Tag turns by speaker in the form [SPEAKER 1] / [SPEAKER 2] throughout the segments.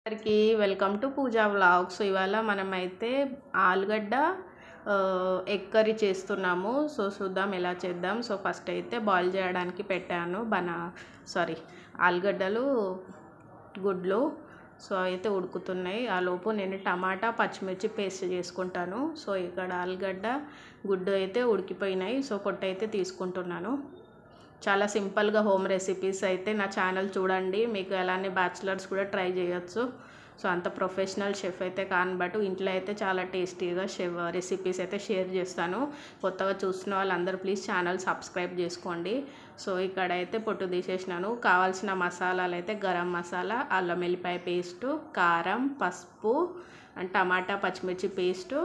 [SPEAKER 1] అందరికీ welcome to Pooja vlogs. ఇవాళ మనమైతే ఆలుగడ్డ ఎగ్ కర్రీ చేస్తున్నాము. చూద్దాం ఎలా చేద్దాం. ఫస్ట్ అయితే బాయిల్ చేయడానికి పెట్టాను ఆలుగడ్డలు గుడ్లు అయితే ఉడుకుతున్నాయి. ఆ లోపు నేను టమాటా పచ్చిమిర్చి పేస్ట్ చేసుకుంటాను. ఇక్కడ ఆలుగడ్డ గుడ్డు అయితే ఉడికిపోయినాయి. పొట్టు అయితే తీసుకుంటున్నాను. చాలా సింపుల్గా హోమ్ రెసిపీస్ అయితే నా ఛానల్ చూడండి. మీకు అలానే బ్యాచిలర్స్ కూడా ట్రై చేయొచ్చు. అంత ప్రొఫెషనల్ షెఫ్ అయితే కాను, బట్ ఇంట్లో అయితే చాలా టేస్టీగా రెసిపీస్ అయితే షేర్ చేస్తాను. కొత్తగా చూస్తున్న వాళ్ళందరూ ప్లీజ్ ఛానల్ సబ్స్క్రైబ్ చేసుకోండి. ఇక్కడైతే పొట్టు తీసేసినాను. కావాల్సిన మసాలాలు అయితే గరం మసాలా, అల్లం వెల్లిపాయ పేస్టు, కారం, పసుపు అండ్ టమాటా పచ్చిమిర్చి పేస్టు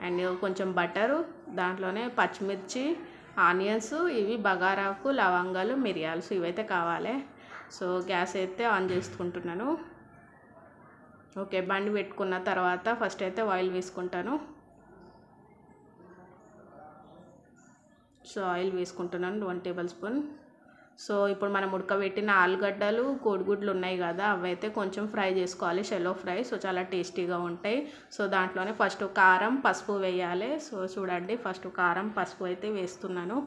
[SPEAKER 1] అండ్ కొంచెం బటరు, దాంట్లోనే పచ్చిమిర్చి, ఆనియన్స్, ఇవి బగారాకు, లవంగాలు, మిరియాలు ఇవైతే కావాలి. గ్యాస్ అయితే ఆన్ చేసుకుంటున్నాను. ఓకే, బండి పెట్టుకున్న తర్వాత ఫస్ట్ అయితే ఆయిల్ వేసుకుంటాను. ఆయిల్ వేసుకుంటున్నాను 1 టేబుల్ స్పూన్. ఇప్పుడు మనం ఉడకబెట్టిన ఆలుగడ్డలు, కోడిగుడ్లు ఉన్నాయి కదా, అవైతే కొంచెం ఫ్రై చేసుకోవాలి, షెలో ఫ్రై. చాలా టేస్టీగా ఉంటాయి. దాంట్లోనే ఫస్ట్ కారం, పసుపు వేయాలి. చూడండి, ఫస్ట్ కారం, పసుపు అయితే వేస్తున్నాను.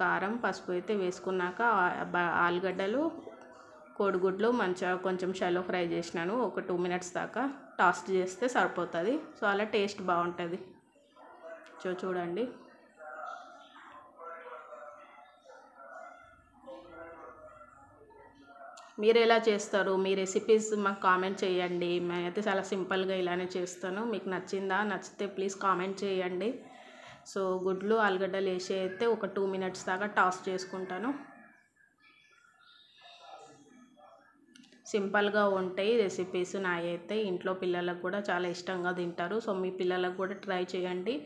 [SPEAKER 1] కారం, పసుపు అయితే వేసుకున్నాక ఆలుగడ్డలు, కోడిగుడ్లు మంచిగా కొంచెం షెలో ఫ్రై చేసినాను. ఒక 2 మినిట్స్ దాకా టాస్ట్ చేస్తే సరిపోతుంది. అలా టేస్ట్ బాగుంటుంది. చూడండి. మీరు ఎలా చేస్తారు? మీ రెసిపీస్ మాకు కామెంట్ చేయండి. నేనైతే చాలా సింపుల్గా ఇలానే చేస్తాను. మీకు నచ్చిందా? నచ్చితే ప్లీజ్ కామెంట్ చేయండి. గుడ్లు, ఆలుగడ్డలు వేసి అయితే ఒక 2 మినిట్స్ దాకా టాస్ట్ చేసుకుంటాను. సింపుల్గా ఉంటాయి రెసిపీస్. నాయైతే ఇంట్లో పిల్లలకు కూడా చాలా ఇష్టంగా తింటారు. మీ పిల్లలకు కూడా ట్రై చేయండి.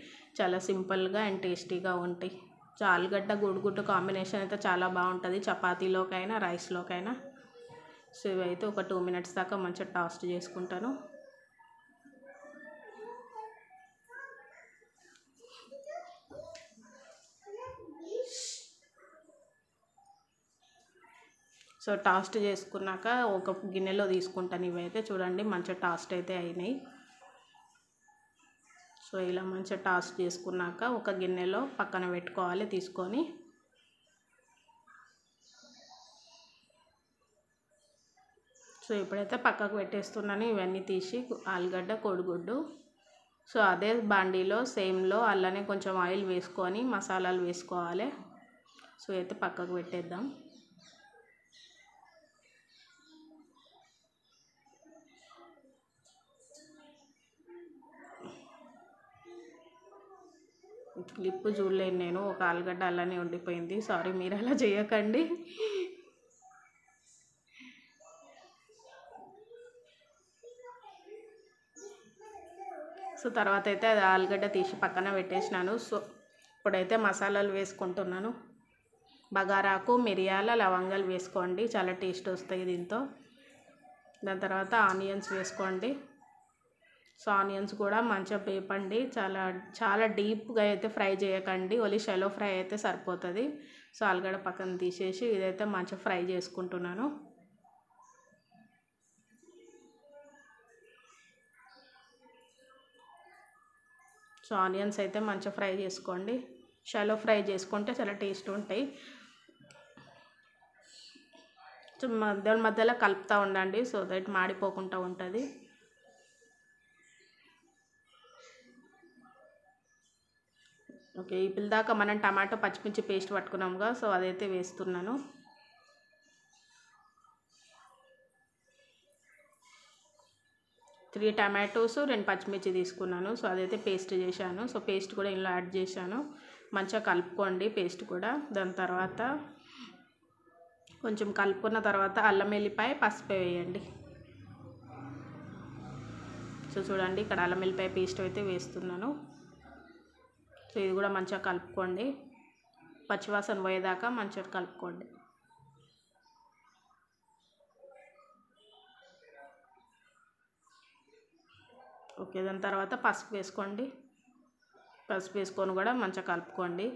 [SPEAKER 1] చాలా సింపుల్గా అండ్ టేస్టీగా ఉంటాయి. ఆలుగడ్డ గుడ్డు కాంబినేషన్ అయితే చాలా బాగుంటుంది, చపాతీలోకైనా రైస్లోకైనా. ఇవైతే ఒక 2 మినిట్స్ దాకా మంచిగా టాస్ట్ చేసుకుంటాను. టాస్ట్ చేసుకున్నాక ఒక గిన్నెలో తీసుకుంటాను. ఇవైతే చూడండి మంచిగా టాస్ట్ అయితే అయినాయి. ఇలా మంచిగా టాస్ట్ చేసుకున్నాక ఒక గిన్నెలో పక్కన పెట్టుకోవాలి తీసుకొని. ఇప్పుడైతే పక్కకు పెట్టేస్తున్నాను ఇవన్నీ తీసి, ఆలుగడ్డ, కోడిగుడ్డు. అదే బాండీలో సేమ్లో అలానే కొంచెం ఆయిల్ వేసుకొని మసాలాలు వేసుకోవాలి. అయితే పక్కకు పెట్టేద్దాం. క్లిప్ చూడలేను నేను, ఒక ఆలుగడ్డ అలానే ఉండిపోయింది. సారీ, మీరు అలా చేయకండి. తర్వాత అయితే అది ఆలుగడ్డ తీసి పక్కన పెట్టేసినాను. ఇప్పుడైతే మసాలాలు వేసుకుంటున్నాను. బగారాకు, మిరియాల, లవంగాలు వేసుకోండి, చాలా టేస్ట్ వస్తాయి దీంతో. దాని తర్వాత ఆనియన్స్ వేసుకోండి. ఆనియన్స్ కూడా మంచిగా వేపండి. చాలా డీప్గా అయితే ఫ్రై చేయకండి, ఓన్లీ షెలో ఫ్రై అయితే సరిపోతుంది. ఆలుగడ్డ పక్కన తీసేసి ఇదైతే మంచిగా ఫ్రై చేసుకుంటున్నాను. ఆనియన్స్ అయితే మంచిగా ఫ్రై చేసుకోండి. షాలో ఫ్రై చేసుకుంటే చాలా టేస్ట్ ఉంటాయి. మధ్యలో కలుపుతూ ఉండండి, దట్ మాడిపోకుండా ఉంటుంది. ఓకే, ఇప్పుడు దాకా మనం టమాటో పచ్చిమిర్చి పేస్ట్ పట్టుకున్నాముగా, అదైతే వేస్తున్నాను. త్రీ టమాటోస్, 2 పచ్చిమిర్చి తీసుకున్నాను. అదైతే పేస్ట్ చేశాను. పేస్ట్ కూడా ఇందులో యాడ్ చేశాను. మంచిగా కలుపుకోండి పేస్ట్ కూడా. దాని తర్వాత కొంచెం కలుపుకున్న తర్వాత అల్లం వెల్లిపాయ, పసుపు వేయండి. చూడండి, ఇక్కడ అల్లం వెల్లిపాయ పేస్ట్ అయితే వేస్తున్నాను. ఇది కూడా మంచిగా కలుపుకోండి, పచ్చివాసన పోయేదాకా మంచిగా కలుపుకోండి. ఓకే, దాని తర్వాత పసుపు వేసుకోండి. పసుపు వేసుకొని కూడా మంచిగా కలుపుకోండి.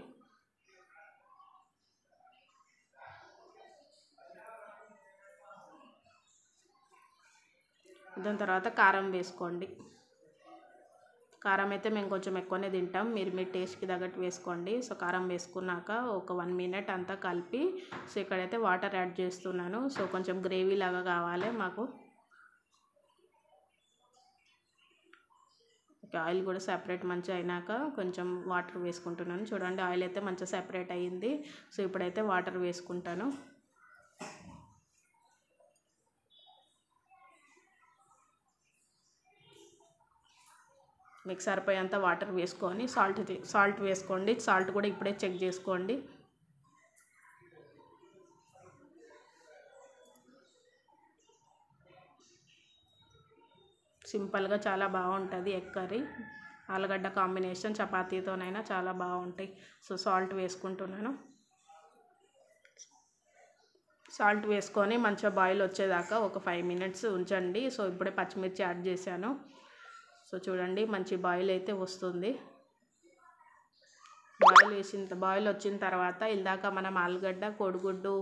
[SPEAKER 1] దాని తర్వాత కారం వేసుకోండి. కారం అయితే మేము కొంచెం ఎక్కువనే తింటాం, మీరు మీ టేస్ట్కి తగ్గట్టు వేసుకోండి. సో కారం వేసుకున్నాక ఒక 1 మినిట్ అంతా కలిపి, సో ఇక్కడైతే వాటర్ యాడ్ చేస్తున్నాను. సో కొంచెం గ్రేవీ లాగా కావాలి మాకు. ఆయిల్ కూడా సెపరేట్ మంచిగా అయినాక కొంచెం వాటర్ వేసుకుంటున్నాను. చూడండి ఆయిల్ అయితే మంచిగా సెపరేట్ అయ్యింది. సో ఇప్పుడైతే వాటర్ వేసుకుంటాను. మీకు సరిపోయేంత వాటర్ వేసుకొని సాల్ట్ వేసుకోండి. సాల్ట్ కూడా ఇప్పుడే చెక్ చేసుకోండి. సింపుల్గా చాలా బాగుంటుంది ఎగ్ కర్రీ. ఆలుగడ్డ కాంబినేషన్ చపాతీతోనైనా చాలా బాగుంటాయి. సో సాల్ట్ వేసుకుంటున్నాను. సాల్ట్ వేసుకొని మంచిగా బాయిల్ వచ్చేదాకా ఒక 5 మినిట్స్ ఉంచండి. సో ఇప్పుడే పచ్చిమిర్చి యాడ్ చేశాను. సో చూడండి మంచి బాయిల్ అయితే వస్తుంది. బాయిల్ వచ్చిన తర్వాత ఇందాక మనం ఆలుగడ్డ కోడిగుడ్డు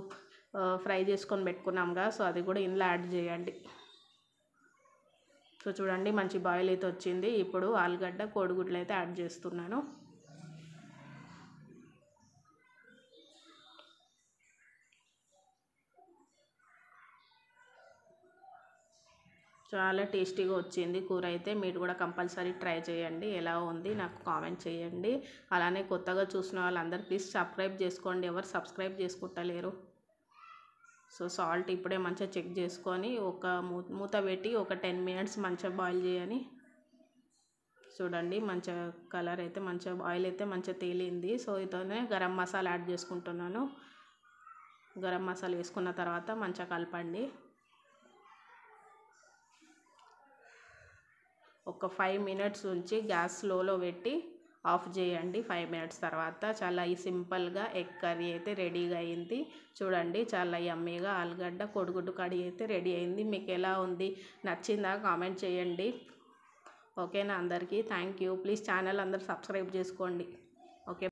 [SPEAKER 1] ఫ్రై చేసుకొని పెట్టుకున్నాంగా, సో అది కూడా ఇందులో యాడ్ చేయండి. సో చూడండి మంచి బాయిల్ అయితే వచ్చింది. ఇప్పుడు ఆలుగడ్డ కోడిగుడ్లు అయితే యాడ్ చేస్తున్నాను. చాలా టేస్టీగా వచ్చింది కూర అయితే. మీరు కూడా కంపల్సరీ ట్రై చేయండి. ఎలా ఉంది నాకు కామెంట్ చేయండి. అలానే కొత్తగా చూసిన వాళ్ళందరూ ప్లీజ్ సబ్స్క్రైబ్ చేసుకోండి. ఎవరు సబ్స్క్రైబ్ చేసుకుంటలేరు. సో సాల్ట్ ఇప్పుడే మంచిగా చెక్ చేసుకొని ఒక మూత పెట్టి ఒక 10 మినిట్స్ మంచిగా బాయిల్ చేయని. చూడండి మంచిగా కలర్ అయితే మంచిగా ఆయిల్ అయితే మంచిగా తేలింది. సో ఇతోనే గరం మసాలా యాడ్ చేసుకుంటున్నాను. గరం మసాలా వేసుకున్న తర్వాత మంచిగా కలపండి. ఒక 5 మినిట్స్ ఉంచి గ్యాస్ స్లోలో పెట్టి ఆఫ్ చేయండి. 5 మినిట్స్ తర్వాత చాలా సింపుల్గా ఎగ్ కర్రీ అయితే రెడీగా అయింది. చూడండి చాలా యమ్మీగా ఆలుగడ్డ కోడిగుడ్డు కర్రీ అయితే రెడీ అయింది. మీకు ఎలా ఉంది, నచ్చిందా కామెంట్ చేయండి. ఓకేనా అందరికీ థ్యాంక్ యూ. ప్లీజ్ ఛానల్ అందరూ సబ్స్క్రైబ్ చేసుకోండి. ఓకే.